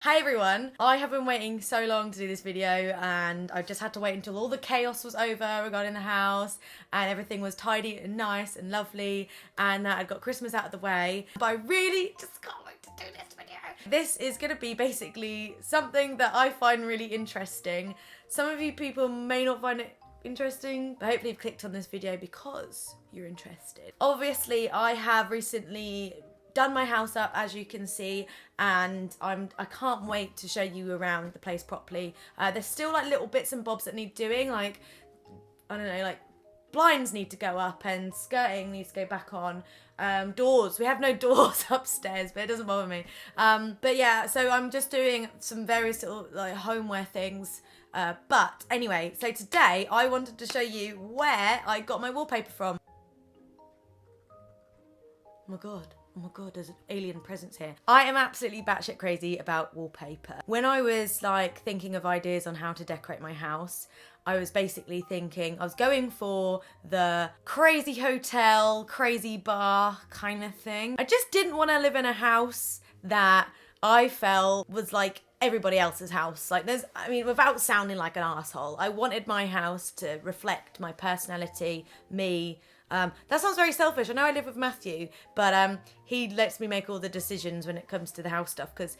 Hi everyone! I have been waiting so long to do this video and I just had to wait until all the chaos was over regarding the house and everything was tidy and nice and lovely and I'd got Christmas out of the way. But I really just can't wait to do this video. This is going to be basically something that I find really interesting. Some of you people may not find it interesting, but hopefully you've clicked on this video because you're interested. Obviously, I have recently done my house up, as you can see, and I can't wait to show you around the place properly. There's still like little bits and bobs that need doing, like I don't know, like blinds need to go up and skirting needs to go back on. Doors, we have no doors upstairs, but it doesn't bother me. But yeah, so I'm just doing some various little like homeware things. But anyway, so today I wanted to show you where I got my wallpaper from. Oh my god, there's an alien presence here. I am absolutely batshit crazy about wallpaper. When I was like thinking of ideas on how to decorate my house, I was basically thinking, I was going for the crazy hotel, crazy bar kind of thing. I just didn't want to live in a house that I felt was like everybody else's house. Like without sounding like an asshole, I wanted my house to reflect my personality, me. That sounds very selfish. I know I live with Matthew, but he lets me make all the decisions when it comes to the house stuff because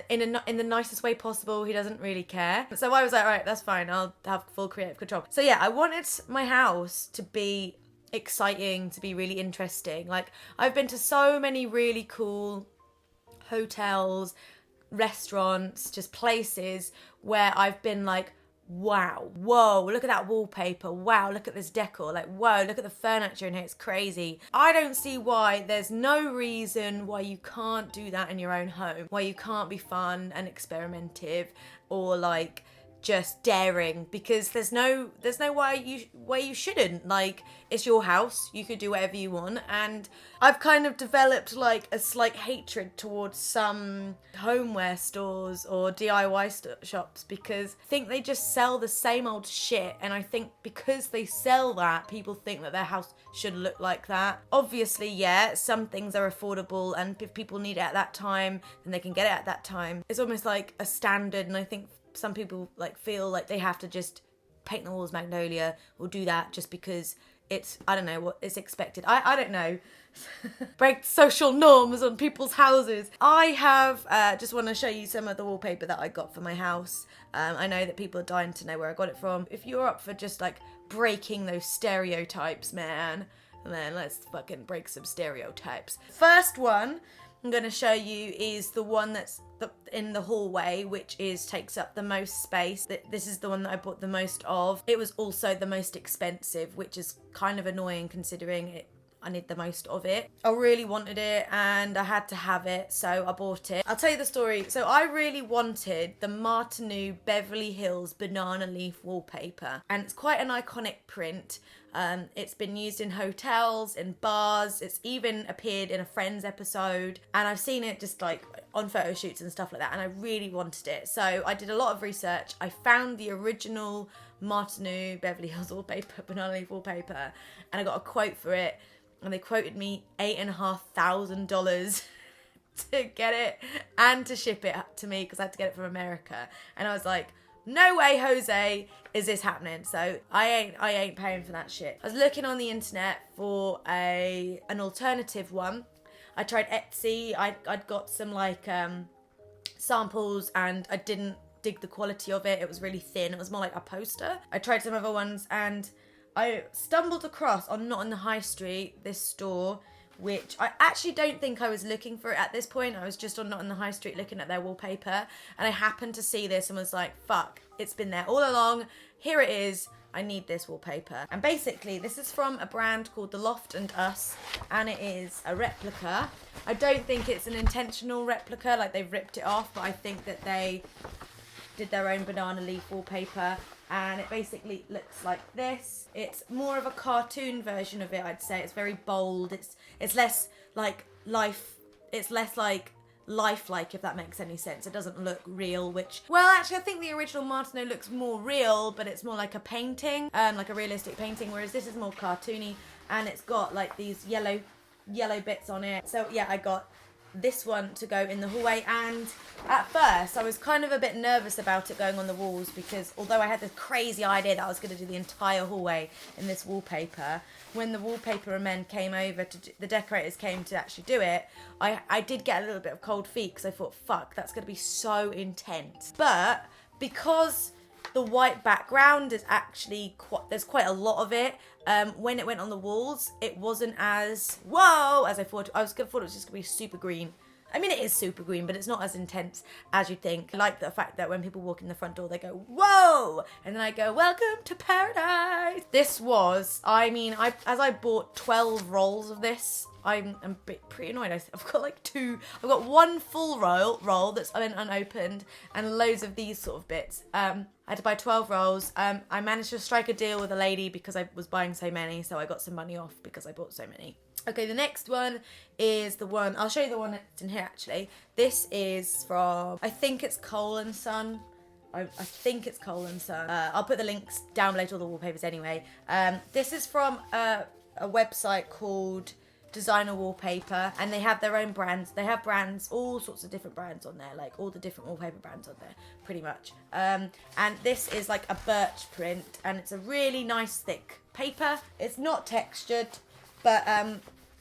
in the nicest way possible, he doesn't really care. So I was like, right, that's fine. I'll have full creative control. So yeah, I wanted my house to be exciting, to be really interesting. Like I've been to so many really cool hotels, restaurants, just places where I've been like, wow, whoa, look at that wallpaper, wow, look at this decor, like, whoa, look at the furniture in here, it's crazy. I don't see why there's no reason why you can't do that in your own home, why you can't be fun and experimentative or like just daring, because there's no why you shouldn't. Like, it's your house, you could do whatever you want. And I've kind of developed like a slight hatred towards some homeware stores or DIY shops because I think they just sell the same old shit, and I think because they sell that, people think that their house should look like that. Obviously, yeah, some things are affordable, and if people need it at that time, then they can get it at that time. It's almost like a standard, and I think some people like feel like they have to just paint the walls magnolia or do that just because it's, I don't know, what is expected. I don't know. Break social norms on people's houses. I have just want to show you some of the wallpaper that I got for my house. I know that people are dying to know where I got it from. If you're up for just like breaking those stereotypes, man, then let's fucking break some stereotypes. First one I'm going to show you is the one that's in the hallway, which takes up the most space. This is the one that I bought the most of. It was also the most expensive, which is kind of annoying considering I need the most of it. I really wanted it and I had to have it, so I bought it. I'll tell you the story. So I really wanted the Martineau Beverly Hills banana leaf wallpaper, and it's quite an iconic print. It's been used in hotels, in bars. It's even appeared in a Friends episode, and I've seen it just like on photo shoots and stuff like that, and I really wanted it. So I did a lot of research. I found the original Martineau Beverly Hills wallpaper, banana leaf wallpaper, and I got a quote for it, and they quoted me $8,500 to get it and to ship it to me because I had to get it from America. And I was like, no way, Jose, is this happening? So I ain't paying for that shit. I was looking on the internet for an alternative one. I tried Etsy. I'd got some like samples, and I didn't dig the quality of it. It was really thin. It was more like a poster. I tried some other ones, and I stumbled across on Not on the High Street, this store, which I actually don't think I was looking for it at this point. I was just on Not on the High Street looking at their wallpaper, and I happened to see this and was like, fuck, it's been there all along. Here it is. I need this wallpaper. And basically, this is from a brand called The Loft and Us, and it is a replica. I don't think it's an intentional replica, like they've ripped it off, but I think that they did their own banana leaf wallpaper. And it basically looks like this. It's more of a cartoon version of it, I'd say. It's very bold. It's less like life. It's less like lifelike, if that makes any sense. It doesn't look real, which, well, actually, I think the original Martineau looks more real, but it's more like a painting, like a realistic painting, whereas this is more cartoony, and it's got like these yellow bits on it. So yeah, I got this one to go in the hallway, and at first I was kind of a bit nervous about it going on the walls, because although I had this crazy idea that I was going to do the entire hallway in this wallpaper, when the wallpaper men came over the decorators came to actually do it, I did get a little bit of cold feet, because I thought, fuck, that's going to be so intense. But because the white background is actually there's quite a lot of it, when it went on the walls, it wasn't as whoa as I thought. I thought it was just gonna be super green. I mean, it is super green, but it's not as intense as you'd think. I like the fact that when people walk in the front door, they go, whoa! And then I go, welcome to paradise! This was, as I bought 12 rolls of this, I'm pretty annoyed. I've got like I've got one full roll that's unopened, and loads of these sort of bits. I had to buy 12 rolls. I managed to strike a deal with a lady because I was buying so many, so I got some money off because I bought so many. Okay, the next one is the one, I'll show you the one that's in here actually. This is from, I think it's Cole & Son. I think it's Cole & Son. I'll put the links down below to all the wallpapers anyway. This is from a website called Designer Wallpaper, and they have their own brands. They have brands, all sorts of different brands on there, like all the different wallpaper brands on there, pretty much. And this is like a birch print, and it's a really nice thick paper. It's not textured, but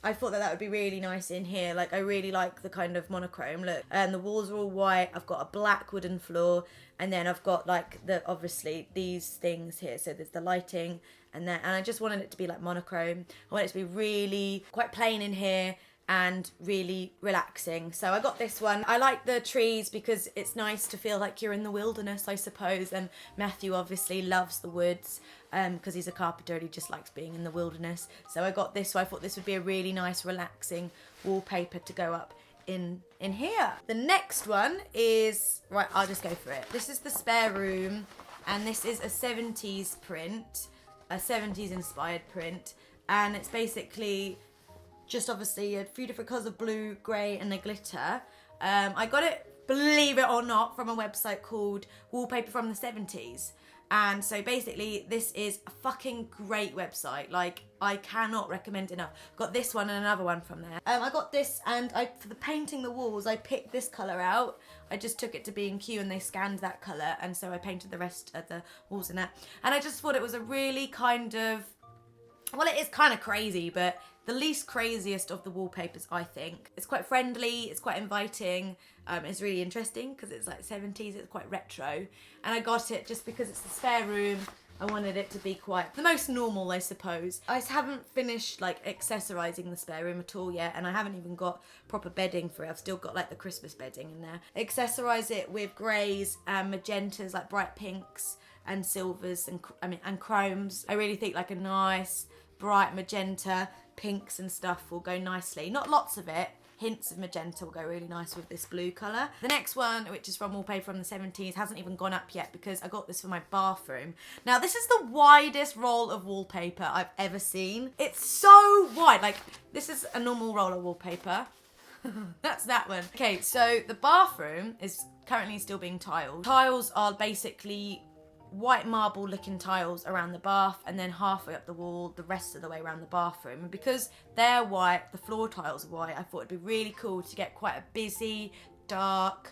I thought that would be really nice in here. Like, I really like the kind of monochrome look. And the walls are all white. I've got a black wooden floor, and then I've got like obviously these things here. So there's the lighting and that, and I just wanted it to be like monochrome. I want it to be really quite plain in here and really relaxing. So I got this one. I like the trees because it's nice to feel like you're in the wilderness, I suppose. And Matthew obviously loves the woods because he's a carpenter and he just likes being in the wilderness. So I got this, so I thought this would be a really nice relaxing wallpaper to go up in here. The next one is, right, I'll just go for it. This is the spare room, and this is a 70s print, a 70s inspired print, and it's basically just obviously a few different colours of blue, grey and a glitter. I got it, believe it or not, from a website called Wallpaper from the 70s. And so basically this is a fucking great website. Like, I cannot recommend enough. Got this one and another one from there. I got this, and for the painting the walls, I picked this colour out. I just took it to B&Q and they scanned that colour, and so I painted the rest of the walls in that. And I just thought it was a really kind of, well, it is kind of crazy, but the least craziest of the wallpapers, I think. It's quite friendly, it's quite inviting, it's really interesting because it's like 70s, it's quite retro. And I got it just because it's the spare room. I wanted it to be quite the most normal, I suppose. I haven't finished like accessorising the spare room at all yet, and I haven't even got proper bedding for it. I've still got like the Christmas bedding in there. Accessorise it with greys and magentas, like bright pinks and silvers and chromes. I really think like a nice bright magenta, pinks and stuff will go nicely. Not lots of it. Hints of magenta will go really nice with this blue colour. The next one, which is from Wallpaper from the 70s, hasn't even gone up yet because I got this for my bathroom. Now, this is the widest roll of wallpaper I've ever seen. It's so wide. Like, this is a normal roll of wallpaper. That's that one. Okay, so the bathroom is currently still being tiled. Tiles are basically white marble looking tiles around the bath, and then halfway up the wall the rest of the way around the bathroom. And because they're white, the floor tiles are white, I thought it'd be really cool to get quite a busy dark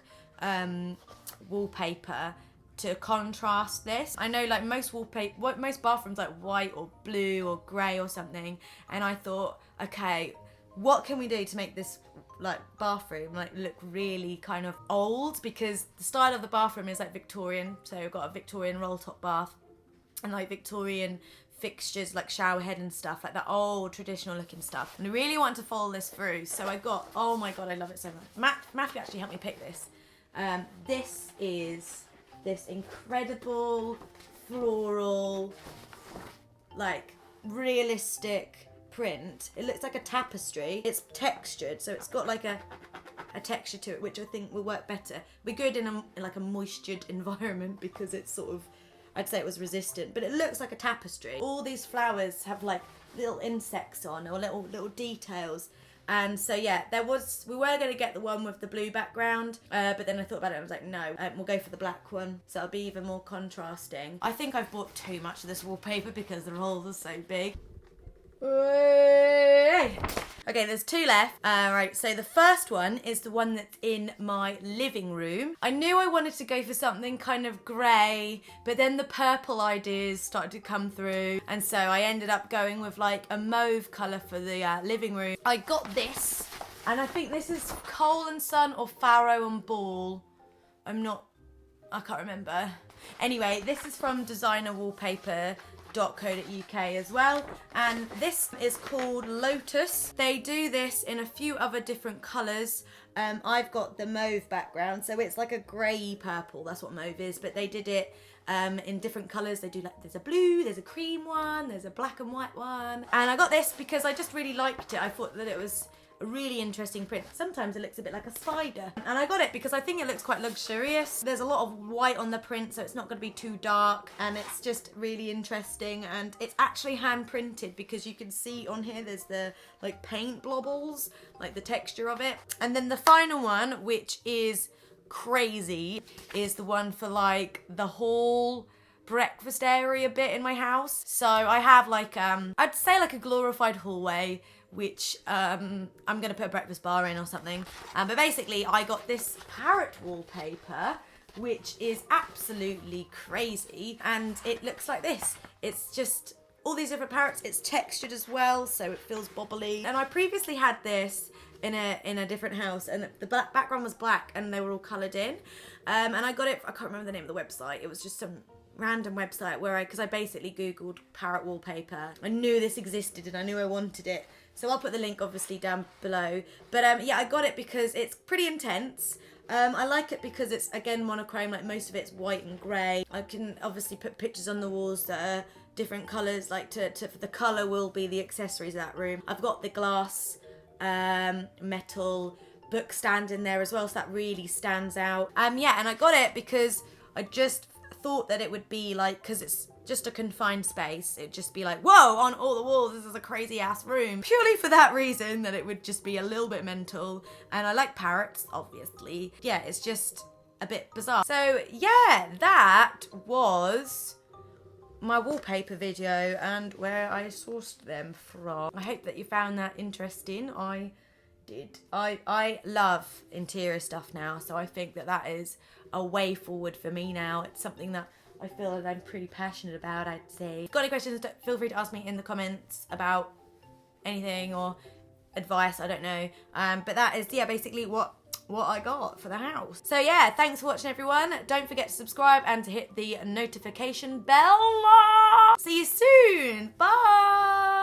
wallpaper to contrast this. I know like most bathrooms like white or blue or grey or something, and I thought, okay, what can we do to make this like bathroom like look really kind of old, because the style of the bathroom is like Victorian, so I've got a Victorian roll top bath and like Victorian fixtures like shower head and stuff, like that old traditional looking stuff, and I really want to follow this through. So I got, oh my god, I love it so much. Matthew actually helped me pick this. This is this incredible floral like realistic print. It looks like a tapestry. It's textured, so it's got like a texture to it, which I think will work better. Be good in like a moistured environment because it's sort of, I'd say it was resistant, but it looks like a tapestry. All these flowers have like little insects on, or little details. And so yeah, we were going to get the one with the blue background, but then I thought about it and I was like, no, we'll go for the black one, so it'll be even more contrasting. I think I've bought too much of this wallpaper because the rolls are so big. Okay, there's two left. Right, so the first one is the one that's in my living room. I knew I wanted to go for something kind of grey, but then the purple ideas started to come through, and so I ended up going with like a mauve colour for the living room. I got this, and I think this is Cole and Son or Farrow and Ball. I can't remember. Anyway, this is from designerwallpaper.co.uk as well, and this is called Lotus. They do this in a few other different colours. I've got the mauve background, so it's like a grey purple, that's what mauve is, but they did it in different colours. They do like, there's a blue, there's a cream one, there's a black and white one, and I got this because I just really liked it. I thought that it was a really interesting print. Sometimes it looks a bit like a spider, and I got it because I think it looks quite luxurious. There's a lot of white on the print, so it's not going to be too dark, and it's just really interesting, and it's actually hand printed because you can see on here there's the like paint blobbles, like the texture of it. And then the final one, which is crazy, is the one for like the hall breakfast area bit in my house. So I have like I'd say like a glorified hallway, which I'm gonna put a breakfast bar in or something. But basically I got this parrot wallpaper, which is absolutely crazy, and it looks like this. It's just all these different parrots. It's textured as well, so it feels bobbly. And I previously had this in a different house, and the background was black and they were all coloured in. And I got it, I can't remember the name of the website. It was just some random website because I basically Googled parrot wallpaper. I knew this existed and I knew I wanted it. So I'll put the link obviously down below. But yeah, I got it because it's pretty intense. I like it because it's, again, monochrome, like most of it's white and grey. I can obviously put pictures on the walls that are different colours, like the colour will be the accessories of that room. I've got the glass metal book stand in there as well, so that really stands out. Yeah, and I got it because I just thought that it would be like, because it's just a confined space, it'd just be like, whoa, on all the walls, this is a crazy ass room. Purely for that reason, that it would just be a little bit mental. And I like parrots, obviously. Yeah, it's just a bit bizarre. So yeah, that was my wallpaper video and where I sourced them from. I hope that you found that interesting. I did. I love interior stuff now, so I think that that is a way forward for me now. It's something that I feel that I'm pretty passionate about, I'd say. If you've got any questions, feel free to ask me in the comments about anything or advice, I don't know. But that is, yeah, basically what I got for the house. So yeah, thanks for watching, everyone. Don't forget to subscribe and to hit the notification bell. See you soon. Bye.